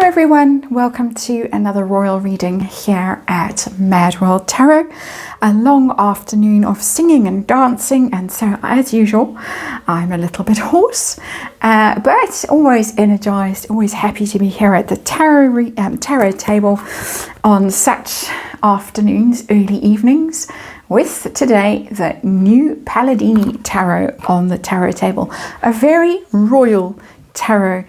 everyone, welcome to another royal reading here at MadWorldTarot. A long afternoon of singing and dancing, and so as usual I'm a little bit hoarse, but always energized, always happy to be here at the tarot table on such afternoons, early evenings, with today the new Palladini Tarot on the tarot table, a very royal tarot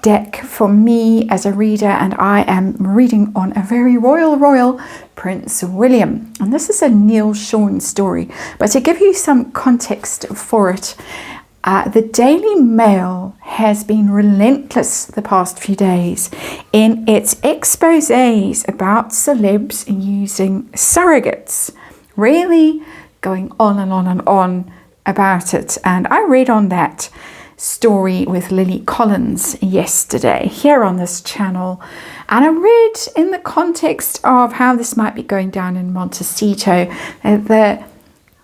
deck for me as a reader, and I am reading on a very royal Prince William, and this is a Neil Sean story. But to give you some context for it, the Daily Mail has been relentless the past few days in its exposés about celebs using surrogates, really going on and on and on about it. And I read on that story with Lily Collins yesterday here on this channel, and I read in the context of how this might be going down in Montecito, the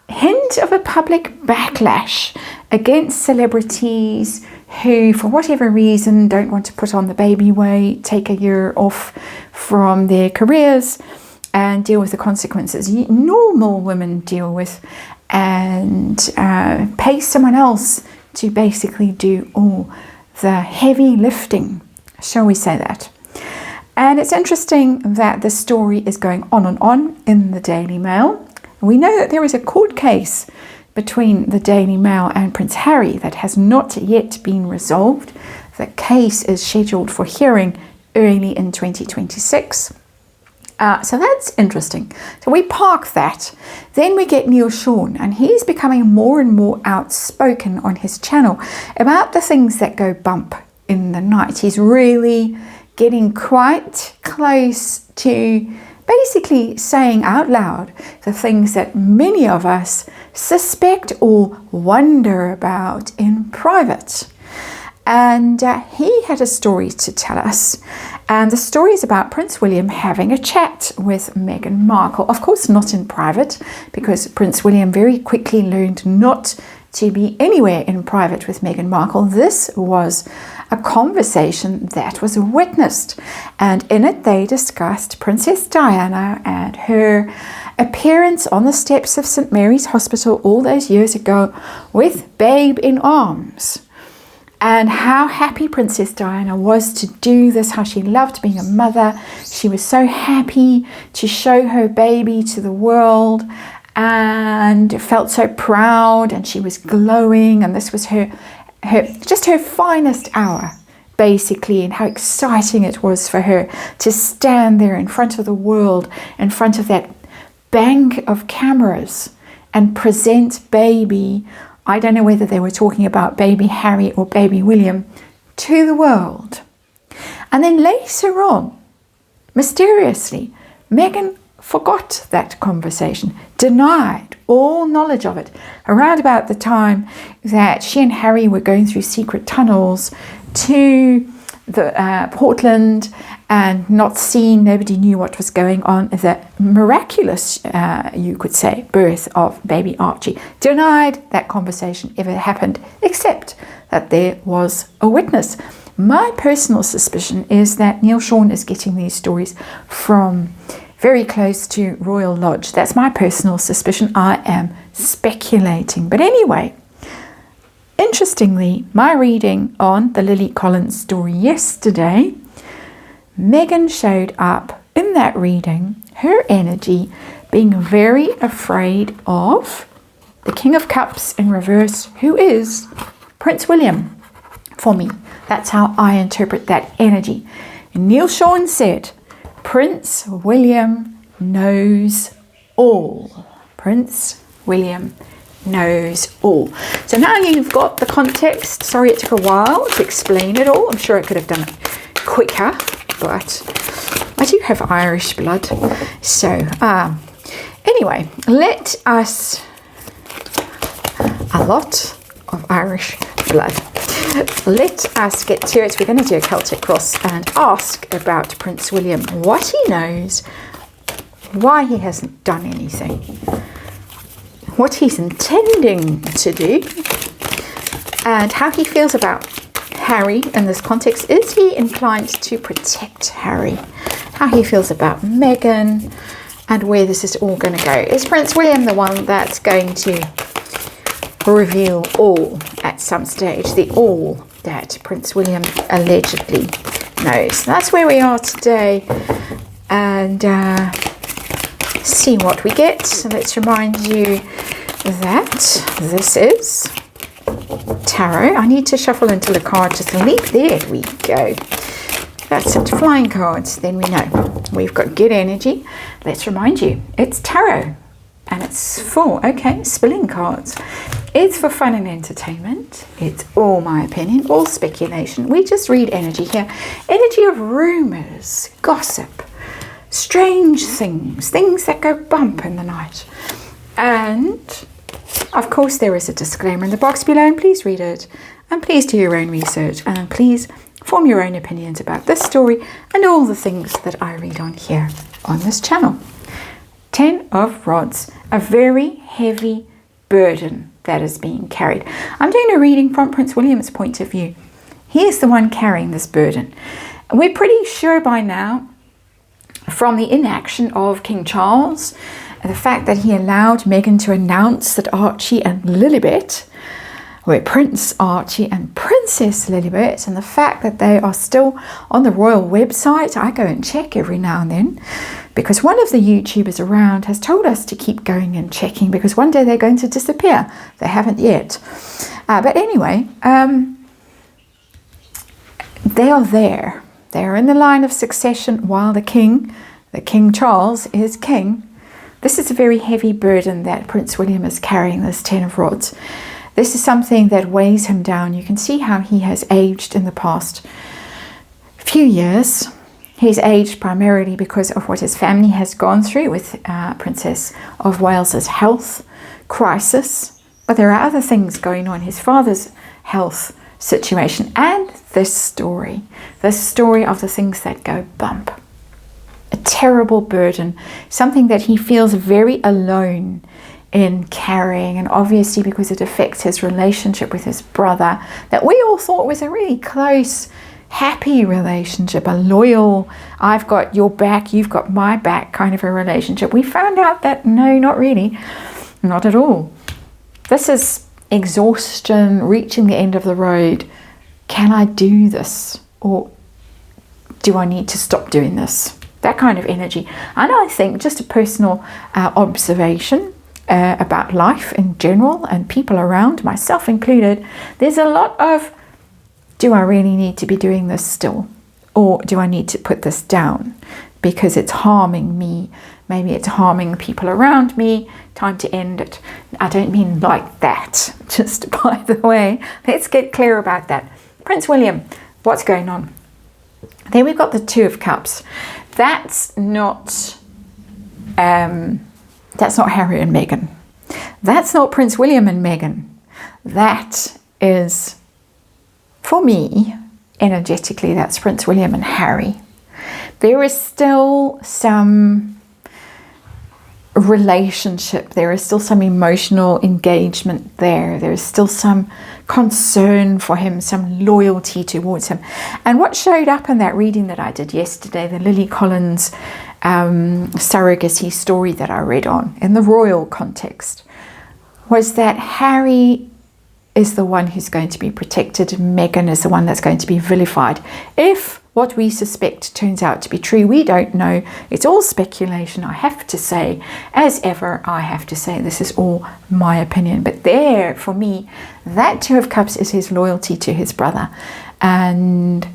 hint of a public backlash against celebrities who for whatever reason don't want to put on the baby weight, take a year off from their careers and deal with the consequences normal women deal with, and pay someone else to basically do all the heavy lifting, shall we say that. And it's interesting that the story is going on and on in the Daily Mail. We know that there is a court case between the Daily Mail and Prince Harry that has not yet been resolved. The case is scheduled for hearing early in 2026. So that's interesting. So we park that. Then we get Neil Sean, and he's becoming more and more outspoken on his channel about the things that go bump in the night. He's really getting quite close to basically saying out loud the things that many of us suspect or wonder about in private. And he had a story to tell us, and the story is about Prince William having a chat with Meghan Markle. Of course not in private, because Prince William very quickly learned not to be anywhere in private with Meghan Markle. This was a conversation that was witnessed, and in it they discussed Princess Diana and her appearance on the steps of St. Mary's Hospital all those years ago with babe in arms, and how happy Princess Diana was to do this, how she loved being a mother. She was so happy to show her baby to the world and felt so proud, and she was glowing, and this was her finest hour basically, and how exciting it was for her to stand there in front of the world, in front of that bank of cameras, and present baby, I don't know whether they were talking about baby Harry or baby William, to the world. And then later on, mysteriously, Meghan forgot that conversation, denied all knowledge of it, around about the time that she and Harry were going through secret tunnels to the Portland and not seen, nobody knew what was going on. The miraculous, you could say, birth of baby Archie. Denied that conversation ever happened, except that there was a witness. My personal suspicion is that Neil Sean is getting these stories from very close to Royal Lodge. That's my personal suspicion. I am speculating. But anyway, interestingly, my reading on the Lily Collins story yesterday, Meghan showed up in that reading, her energy being very afraid of the King of Cups in reverse, who is Prince William for me. That's how I interpret that energy. And Neil Sean said, Prince William knows all. Prince William knows all. So now you've got the context. Sorry it took a while to explain it all. I'm sure I could have done it quicker, but I do have Irish blood. So anyway, let us, a lot of Irish blood. Let us get to it. We're going to do a Celtic cross and ask about Prince William, what he knows, why he hasn't done anything, what he's intending to do, and how he feels about Harry in this context. Is he inclined to protect Harry? How he feels about Meghan and where this is all going to go. Is Prince William the one that's going to reveal all at some stage? The all that Prince William allegedly knows. That's where we are today. And see what we get. So let's remind you that this is tarot. I need to shuffle until the card just leap. There we go. That's it. Flying cards. Then we know we've got good energy. Let's remind you, it's tarot and it's for, okay, spilling cards. It's for fun and entertainment. It's all my opinion, all speculation. We just read energy here. Energy of rumors, gossip, strange things, things that go bump in the night. And of course, there is a disclaimer in the box below, and please read it. And please do your own research. And please form your own opinions about this story and all the things that I read on here on this channel. 10 of Rods, a very heavy burden that is being carried. I'm doing a reading from Prince William's point of view. He is the one carrying this burden. We're pretty sure by now, from the inaction of King Charles, the fact that he allowed Meghan to announce that Archie and Lilibet were Prince Archie and Princess Lilibet, and the fact that they are still on the royal website. I go and check every now and then because one of the YouTubers around has told us to keep going and checking because one day they're going to disappear. They haven't yet. But anyway, they are there. They are in the line of succession while the King Charles is king. This is a very heavy burden that Prince William is carrying, this 10 of Rods. This is something that weighs him down. You can see how he has aged in the past few years. He's aged primarily because of what his family has gone through with Princess of Wales's health crisis. But there are other things going on. His father's health situation and this story of the things that go bump. A terrible burden, something that he feels very alone in carrying, and obviously because it affects his relationship with his brother that we all thought was a really close, happy relationship, a loyal, I've got your back, you've got my back kind of a relationship. We found out that no, not really, not at all. This is exhaustion, reaching the end of the road. Can I do this, or do I need to stop doing this? That kind of energy. And I think just a personal observation about life in general and people around, myself included, there's a lot of, do I really need to be doing this still? Or do I need to put this down because it's harming me? Maybe it's harming people around me. Time to end it. I don't mean like that, just by the way. Let's get clear about that. Prince William, what's going on? Then we've got the 2 of Cups. That's not Harry and Meghan. That's not Prince William and Meghan. That is, for me, energetically, that's Prince William and Harry. There is still some relationship. There is still some emotional engagement there. There is still some concern for him, some loyalty towards him. And what showed up in that reading that I did yesterday, the Lily Collins surrogacy story that I read on in the royal context, was that Harry is the one who's going to be protected and Meghan is the one that's going to be vilified. If what we suspect turns out to be true, we don't know. It's all speculation, I have to say. As ever, I have to say this is all my opinion. But there, for me, that 2 of Cups is his loyalty to his brother. And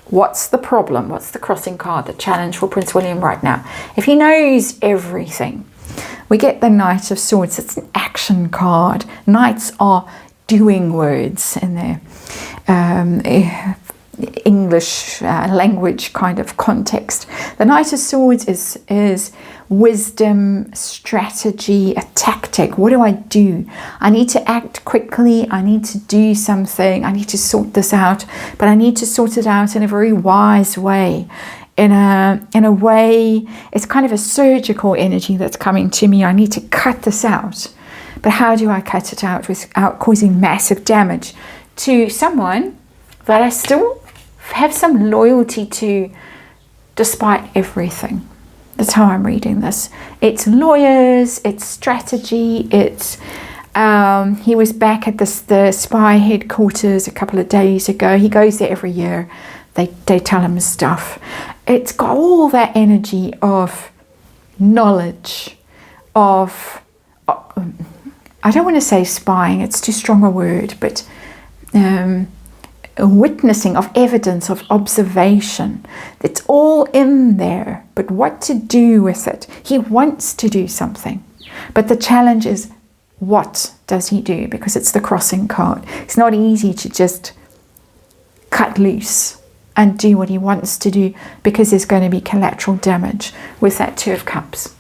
what's the problem? What's the crossing card, the challenge for Prince William right now? If he knows everything, we get the Knight of Swords. It's an action card. Knights are doing words in their English language kind of context. The Knight of Swords is wisdom, strategy, a tactic. What do I do? I need to act quickly. I need to do something. I need to sort this out, but I need to sort it out in a very wise way. In a way, it's kind of a surgical energy that's coming to me. I need to cut this out. But how do I cut it out without causing massive damage to someone that I still have some loyalty to despite everything. That's how I'm reading this. It's lawyers, it's strategy, it's he was back at the spy headquarters a couple of days ago. He goes there every year. They tell him stuff. It's got all that energy of knowledge, of I don't want to say spying, it's too strong a word, but witnessing, of evidence, of observation. It's all in there, but what to do with it? He wants to do something, but the challenge is, what does he do? Because it's the crossing card. It's not easy to just cut loose and do what he wants to do, because there's going to be collateral damage with that Two of Cups.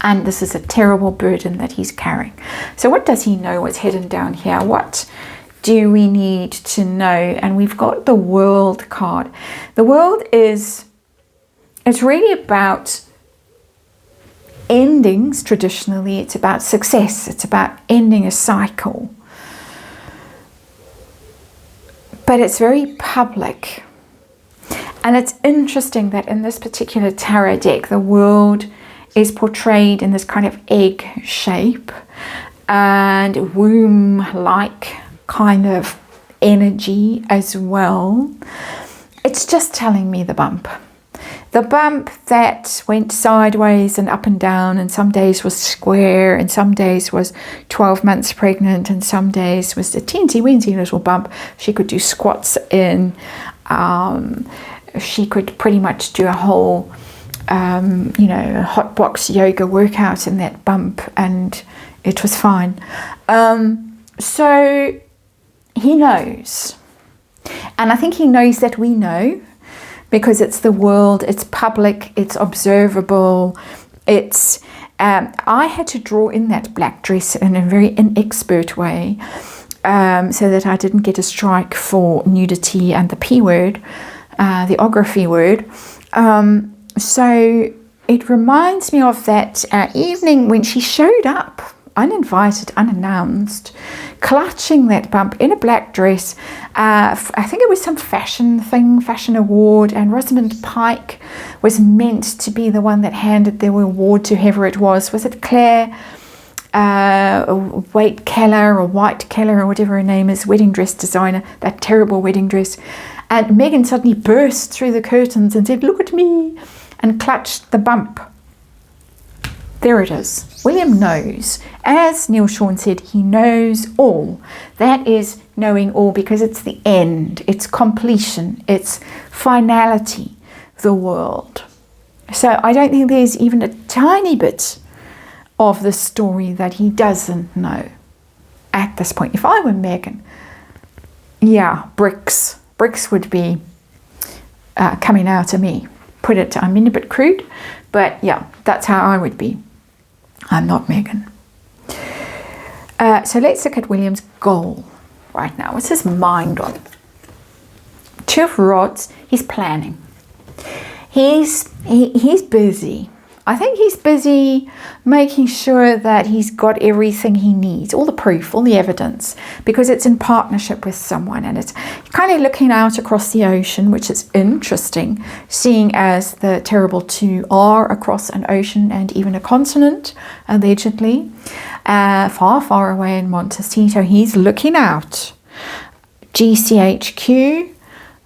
And this is a terrible burden that he's carrying. So what does he know? What's hidden down here? What do we need to know? And we've got the World card. The World it's really about endings. Traditionally, it's about success. It's about ending a cycle. But it's very public. And it's interesting that in this particular tarot deck, the World is portrayed in this kind of egg shape and womb-like kind of energy as well. It's just telling me the bump. The bump that went sideways and up and down, and some days was square, and some days was 12 months pregnant, and some days was a teensy-weensy little bump she could do squats in. She could pretty much do a whole hot box yoga workout in that bump, and it was fine. So he knows, and I think he knows that we know, because it's the World, it's public, it's observable. It's I had to draw in that black dress in a very inexpert way, so that I didn't get a strike for nudity and the P word, the ography word. So it reminds me of that evening when she showed up, uninvited, unannounced, clutching that bump in a black dress. I think it was some fashion award, and Rosamund Pike was meant to be the one that handed the award to whoever it was. Was it Claire White Keller or whatever her name is, wedding dress designer, that terrible wedding dress. And Meghan suddenly burst through the curtains and said, "Look at me," and clutched the bump. There it is. William knows. As Neil Sean said, he knows all. That is knowing all, because it's the end. It's completion. It's finality, the World. So I don't think there's even a tiny bit of the story that he doesn't know at this point. If I were Meghan, yeah, bricks would be coming out of me. I'm in a bit crude, but yeah, that's how I would be. I'm not Meghan. So let's look at William's goal right now. What's his mind on? Two of Rods. He's planning. He's busy. I think he's busy making sure that he's got everything he needs, all the proof, all the evidence, because it's in partnership with someone, and it's kind of looking out across the ocean, which is interesting, seeing as the terrible two are across an ocean and even a continent, allegedly, far, far away in Montecito. He's looking out. GCHQ,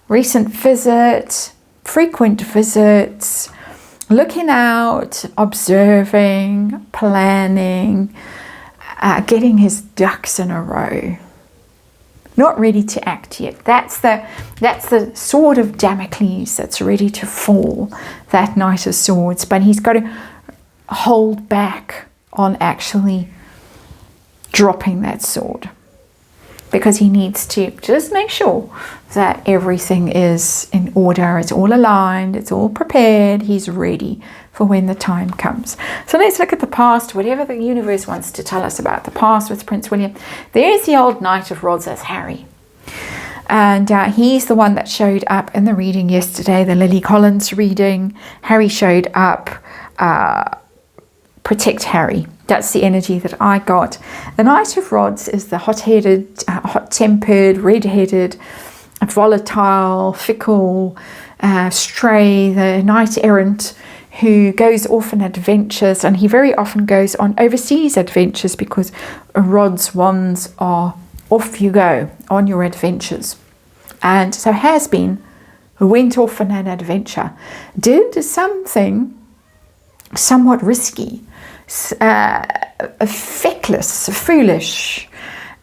recent visit, frequent visits, looking out, observing, planning, getting his ducks in a row. Not ready to act yet. That's the sword of Damocles that's ready to fall, that Knight of Swords. But he's got to hold back on actually dropping that sword, because he needs to just make sure that everything is in order, it's all aligned, it's all prepared, he's ready for when the time comes. So let's look at the past, whatever the universe wants to tell us about the past with Prince William. There's the old Knight of Rods, that's Harry. And he's the one that showed up in the reading yesterday, the Lily Collins reading. Harry showed up. Protect Harry. That's the energy that I got. The Knight of Rods is the hot-headed, hot-tempered, red-headed, volatile, fickle, stray, the knight errant who goes off on adventures, and he very often goes on overseas adventures because rods, wands are off you go on your adventures. And so has been, who went off on an adventure, did something somewhat risky, feckless, foolish,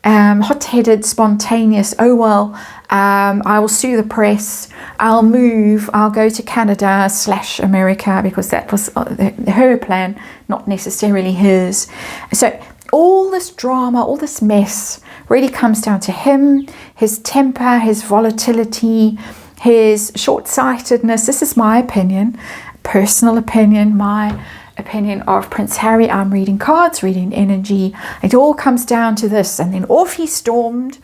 hot-headed, spontaneous. Oh well, I will sue the press, I'll move, I'll go to Canada / America, because that was her plan, not necessarily his. So all this drama, all this mess really comes down to him, his temper, his volatility, his short-sightedness. This is my opinion, personal opinion, my opinion of Prince Harry. I'm reading cards, reading energy. It all comes down to this. And then off he stormed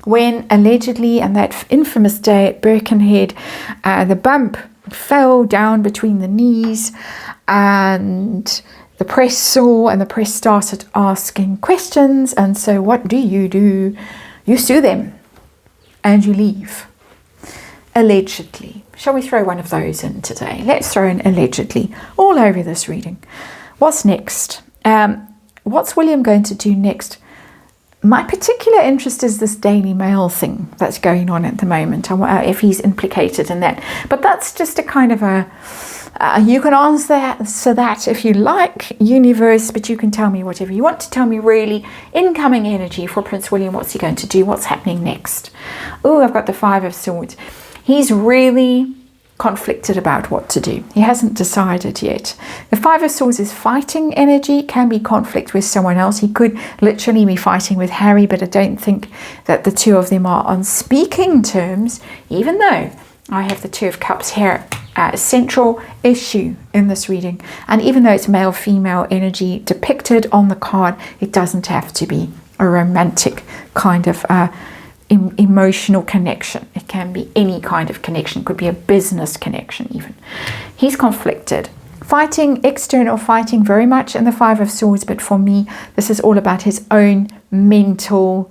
when allegedly, on that infamous day at Birkenhead, the bump fell down between the knees, and the press saw, and the press started asking questions. And so what do? You sue them and you leave. Allegedly. Shall we throw one of those in today? Let's throw in allegedly all over this reading. What's next? What's William going to do next? My particular interest is this Daily Mail thing that's going on at the moment, if he's implicated in that. But that's just a kind of a, you can answer that if you like, universe, but you can tell me whatever you want to tell me, really. Incoming energy for Prince William. What's he going to do? What's happening next? Oh, I've got the Five of Swords. He's really conflicted about what to do. He hasn't decided yet. The Five of Swords is fighting energy, can be conflict with someone else. He could literally be fighting with Harry, but I don't think that the two of them are on speaking terms, even though I have the Two of Cups here, a central issue in this reading. And even though it's male-female energy depicted on the card, it doesn't have to be a romantic kind of emotional connection. It can be any kind of connection. It could be a business connection even. He's conflicted. Fighting, external fighting very much in the Five of Swords, but for me, this is all about his own mental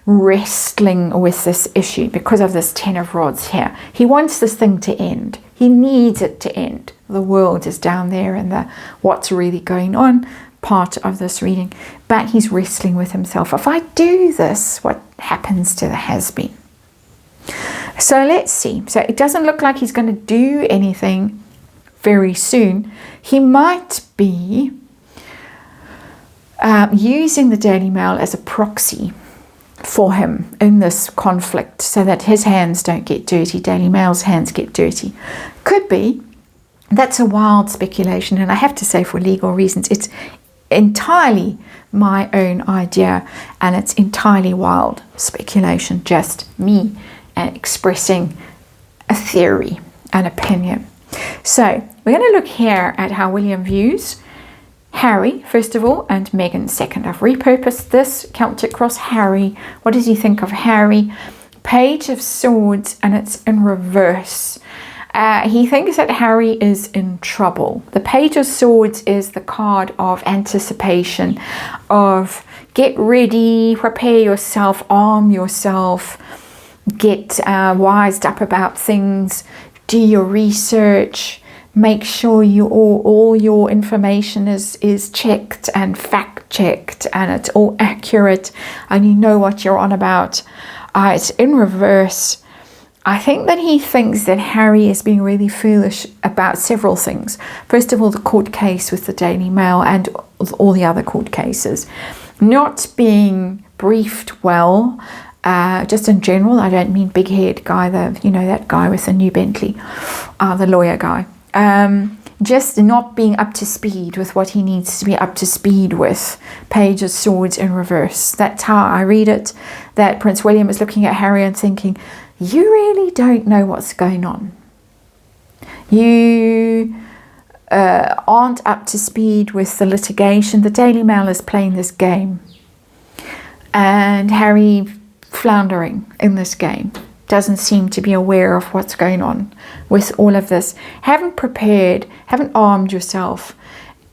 wrestling with this issue because of this Ten of Rods here. He wants this thing to end. He needs it to end. The world is down there and the what's really going on part of this reading, but he's wrestling with himself. If I do this, what happens to the has-been? So let's see. So it doesn't look like he's going to do anything very soon. He might be using the Daily Mail as a proxy for him in this conflict so that his hands don't get dirty, Daily Mail's hands get dirty. Could be. That's a wild speculation, and I have to say, for legal reasons, it's entirely my own idea, and it's entirely wild speculation, just me expressing a theory, an opinion. So we're going to look here at how William views Harry first of all and Meghan second. I've repurposed this Celtic Cross Harry. What does he think of Harry? Page of Swords, and it's in reverse. He thinks that Harry is in trouble. The Page of Swords is the card of anticipation, of get ready, prepare yourself, arm yourself, get wised up about things, do your research, make sure all your information is checked and fact-checked and it's all accurate and you know what you're on about. It's in reverse. I think that he thinks that Harry is being really foolish about several things. First of all, the court case with the Daily Mail and all the other court cases. Not being briefed well, just in general. I don't mean big head guy, that guy with the new Bentley, the lawyer guy. Just not being up to speed with what he needs to be up to speed with. Page of Swords in reverse. That's how I read it. That Prince William is looking at Harry and thinking, you really don't know what's going on. You aren't up to speed with the litigation. The Daily Mail is playing this game. And Harry floundering in this game. Doesn't seem to be aware of what's going on with all of this. Haven't prepared, haven't armed yourself.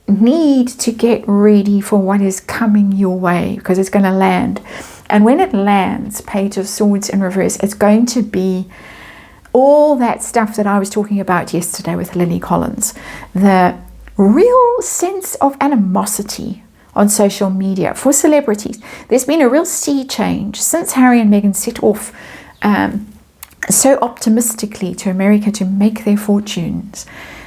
Need to get ready for what is coming your way because it's going to land. And when it lands, Page of Swords in reverse, it's going to be all that stuff that I was talking about yesterday with Lily Collins. The real sense of animosity on social media for celebrities. There's been a real sea change since Harry and Meghan set off so optimistically to America to make their fortunes.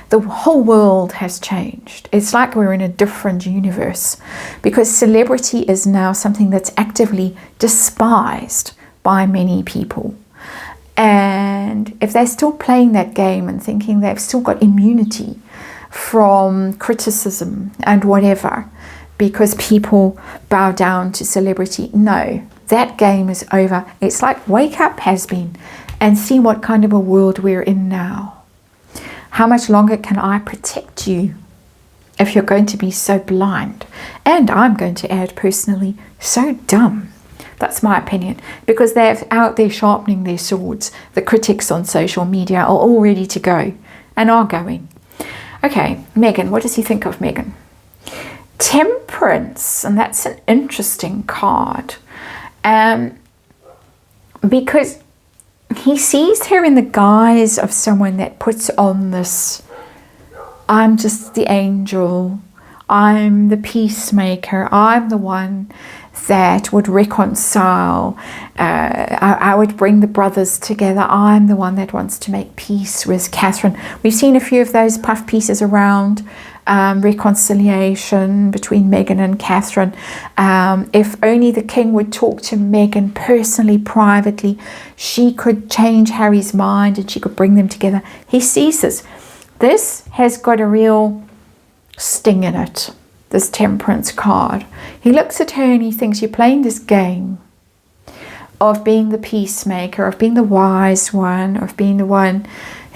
The whole world has changed. It's like we're in a different universe, because celebrity is now something that's actively despised by many people. And if they're still playing that game and thinking they've still got immunity from criticism and whatever, because people bow down to celebrity, no, that game is over. It's like wake up, has been, and see what kind of a world we're in now. How much longer can I protect you if you're going to be so blind? And I'm going to add personally, so dumb. That's my opinion, because they're out there sharpening their swords. The critics on social media are all ready to go and are going. Okay, Meghan, what does he think of Meghan? Temperance, and that's an interesting card. Because he sees her in the guise of someone that puts on this, I'm just the angel, I'm the peacemaker, I'm the one that would reconcile, I would bring the brothers together, I'm the one that wants to make peace with Catherine. We've seen a few of those puff pieces around, reconciliation between Meghan and Catherine. If only the king would talk to Meghan personally, privately, she could change Harry's mind and she could bring them together. He sees this. This has got a real sting in it, this Temperance card. He looks at her and he thinks, you're playing this game of being the peacemaker, of being the wise one, of being the one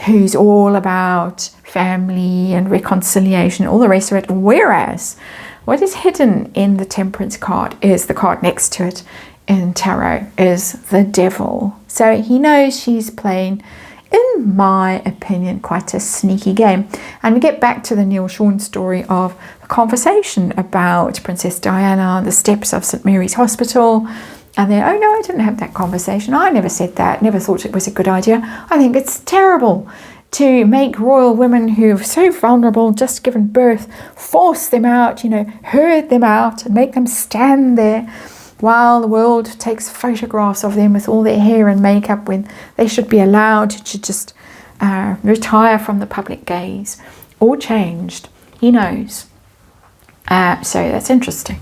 who's all about family and reconciliation, all the rest of it. Whereas what is hidden in the Temperance card is the card next to it in tarot, is the Devil. So he knows she's playing, in my opinion, quite a sneaky game. And we get back to the Neil Sean story of the conversation about Princess Diana on the steps of St Mary's Hospital. And then, oh no, I didn't have that conversation. I never said that, never thought it was a good idea. I think it's terrible to make royal women who've so vulnerable, just given birth, force them out, herd them out and make them stand there while the world takes photographs of them with all their hair and makeup, when they should be allowed to just retire from the public gaze. All changed. He knows. So that's interesting.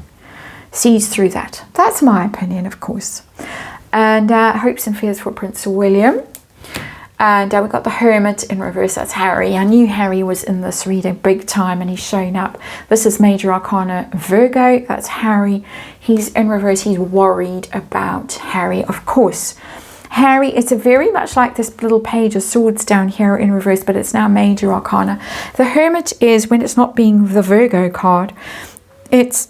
Sees through that. That's my opinion, of course. And hopes and fears for Prince William. And we've got the Hermit in reverse. That's Harry. I knew Harry was in this reading big time, and he's shown up. This is Major Arcana Virgo. That's Harry. He's in reverse. He's worried about Harry, of course. Harry, it's very much like this little Page of Swords down here in reverse, but it's now Major Arcana. The Hermit is, when it's not being the Virgo card, it's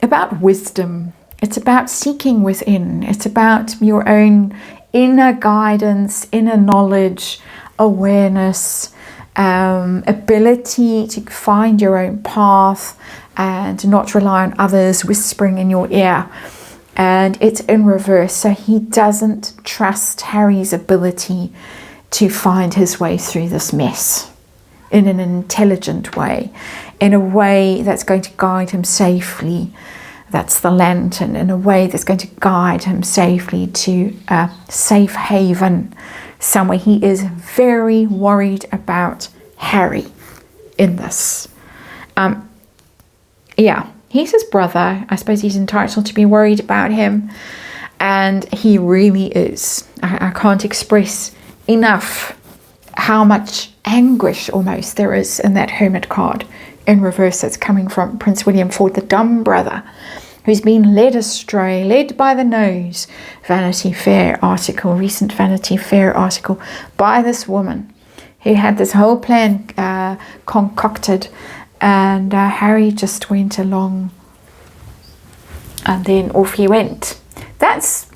about wisdom. It's about seeking within. It's about your own inner guidance, inner knowledge, awareness, ability to find your own path and not rely on others whispering in your ear. And it's in reverse. So he doesn't trust Harry's ability to find his way through this mess in an intelligent way, in a way that's going to guide him safely. That's the lantern, in a way that's going to guide him safely to a safe haven somewhere. He is very worried about Harry in this. Yeah, he's his brother. I suppose he's entitled to be worried about him. And he really is. I can't express enough how much anguish almost there is in that Hermit card in reverse that's coming from Prince William for the dumb brother who's been led astray, led by the nose. Vanity Fair article, recent Vanity Fair article by this woman who had this whole plan concocted, and Harry just went along and then off he went. That's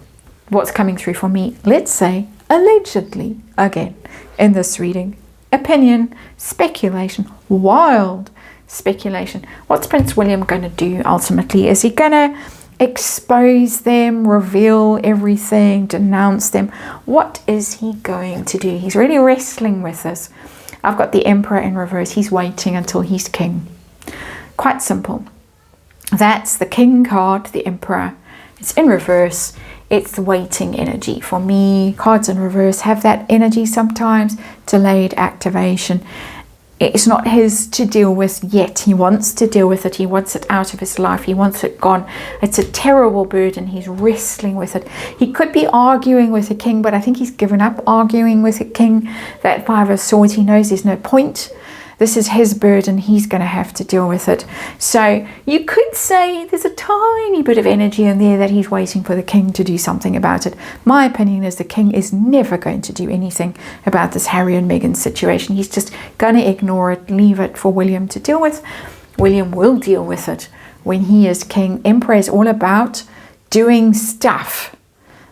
what's coming through for me. Let's say allegedly again in this reading. Opinion, speculation, wild speculation. What's Prince William going to do ultimately? Is he going to expose them, reveal everything, denounce them? What is he going to do? He's really wrestling with this. I've got the Emperor in reverse. He's waiting until he's king. Quite simple. That's the King card, the Emperor. It's in reverse. It's the waiting energy. For me, cards in reverse have that energy sometimes. Delayed activation. It's not his to deal with yet. He wants to deal with it. He wants it out of his life. He wants it gone. It's a terrible burden. He's wrestling with it. He could be arguing with the king, but I think he's given up arguing with the king. That Five of Swords, he knows there's no point. This is his burden. He's going to have to deal with it. So you could say there's a tiny bit of energy in there that he's waiting for the king to do something about it. My opinion is the king is never going to do anything about this Harry and Meghan situation. He's just going to ignore it, leave it for William to deal with. William will deal with it when he is king. Emperor is all about doing stuff,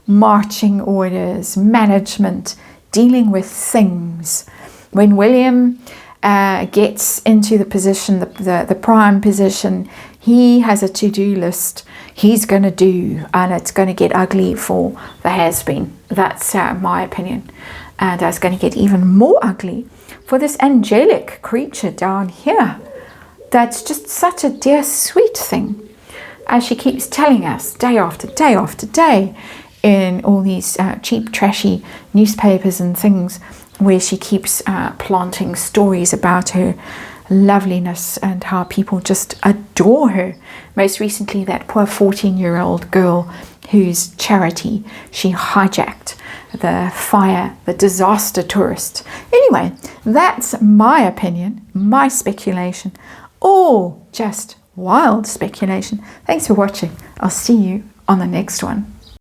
marching orders, management, dealing with things. When William gets into the position, the prime position, he has a to-do list he's going to do, and it's going to get ugly for the has-been. That's my opinion. And it's going to get even more ugly for this angelic creature down here. That's just such a dear sweet thing, as she keeps telling us day after day after day in all these cheap trashy newspapers and things, where she keeps planting stories about her loveliness and how people just adore her. Most recently, that poor 14-year-old girl whose charity she hijacked, the disaster tourists. Anyway, that's my opinion, my speculation, all just wild speculation. Thanks for watching. I'll see you on the next one.